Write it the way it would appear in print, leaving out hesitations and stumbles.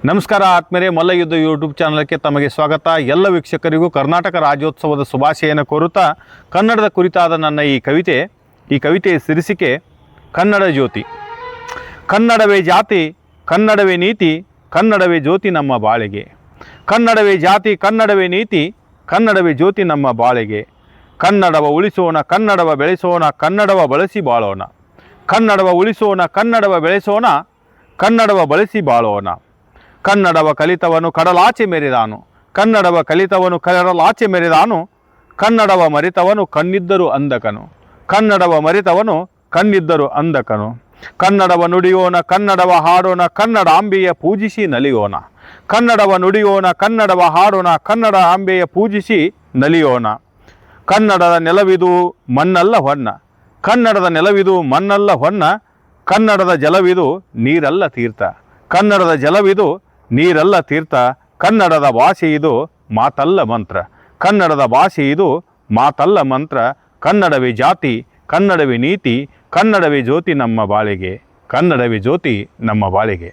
ನಮಸ್ಕಾರ ಆತ್ಮೀಯರೇ, ಮಲ್ಲಯುದ್ಧ ಯೂಟ್ಯೂಬ್ ಚಾನಲ್ಗೆ ತಮಗೆ ಸ್ವಾಗತ. ಎಲ್ಲ ವೀಕ್ಷಕರಿಗೂ ಕರ್ನಾಟಕ ರಾಜ್ಯೋತ್ಸವದ ಶುಭಾಶಯನ ಕೋರುತ್ತಾ ಕನ್ನಡದ ಕುರಿತಾದ ನನ್ನ ಈ ಕವಿತೆಯ ಶೀರ್ಷಿಕೆ ಕನ್ನಡ ಜ್ಯೋತಿ. ಕನ್ನಡವೇ ಜಾತಿ, ಕನ್ನಡವೇ ನೀತಿ, ಕನ್ನಡವೇ ಜ್ಯೋತಿ ನಮ್ಮ ಬಾಳೆಗೆ. ಕನ್ನಡವೇ ಜಾತಿ, ಕನ್ನಡವೇ ನೀತಿ, ಕನ್ನಡವೇ ಜ್ಯೋತಿ ನಮ್ಮ ಬಾಳೆಗೆ. ಕನ್ನಡವ ಉಳಿಸೋಣ, ಕನ್ನಡವ ಬೆಳೆಸೋಣ, ಕನ್ನಡವ ಬಳಸಿ ಬಾಳೋಣ. ಕನ್ನಡವ ಉಳಿಸೋಣ, ಕನ್ನಡವ ಬೆಳೆಸೋಣ, ಕನ್ನಡವ ಬಳಸಿ ಬಾಳೋಣ. ಕನ್ನಡವ ಕಲಿತವನು ಕಡಲಾಚೆ ಮೆರೆದಾನು, ಕನ್ನಡವ ಕಲಿತವನು ಕಡಲಾಚೆ ಮೆರೆದಾನು. ಕನ್ನಡವ ಮರೆತವನು ಕಣ್ಣಿದ್ದರೂ ಅಂಧಕನು, ಕನ್ನಡವ ಮರೆತವನು ಕಣ್ಣಿದ್ದರೂ ಅಂಧಕನು. ಕನ್ನಡವ ನುಡಿಯೋಣ, ಕನ್ನಡವ ಹಾಡೋಣ, ಕನ್ನಡಾಂಬೆಯ ಪೂಜಿಸಿ ನಲಿಯೋಣ. ಕನ್ನಡವ ನುಡಿಯೋಣ, ಕನ್ನಡವ ಹಾಡೋಣ, ಕನ್ನಡಾಂಬೆಯ ಪೂಜಿಸಿ ನಲಿಯೋಣ. ಕನ್ನಡದ ನೆಲವಿದು ಮಣ್ಣಲ್ಲ ಹೊನ್ನ, ಕನ್ನಡದ ನೆಲವಿದು ಮಣ್ಣಲ್ಲ ಹೊನ್ನ. ಕನ್ನಡದ ಜಲವಿದು ನೀರಲ್ಲ ತೀರ್ಥ, ಕನ್ನಡದ ಜಲವಿದು ನೀರಲ್ಲ ತೀರ್ಥ. ಕನ್ನಡದ ಭಾಷೆ ಇದು ಮಾತಲ್ಲ ಮಂತ್ರ, ಕನ್ನಡದ ಭಾಷೆ ಇದು ಮಾತಲ್ಲ ಮಂತ್ರ. ಕನ್ನಡವೇ ಜಾತಿ, ಕನ್ನಡವೇ ನೀತಿ, ಕನ್ನಡವೇ ಜ್ಯೋತಿ ನಮ್ಮ ಬಾಳೆಗೆ. ಕನ್ನಡವೇ ಜ್ಯೋತಿ ನಮ್ಮ ಬಾಳೆಗೆ.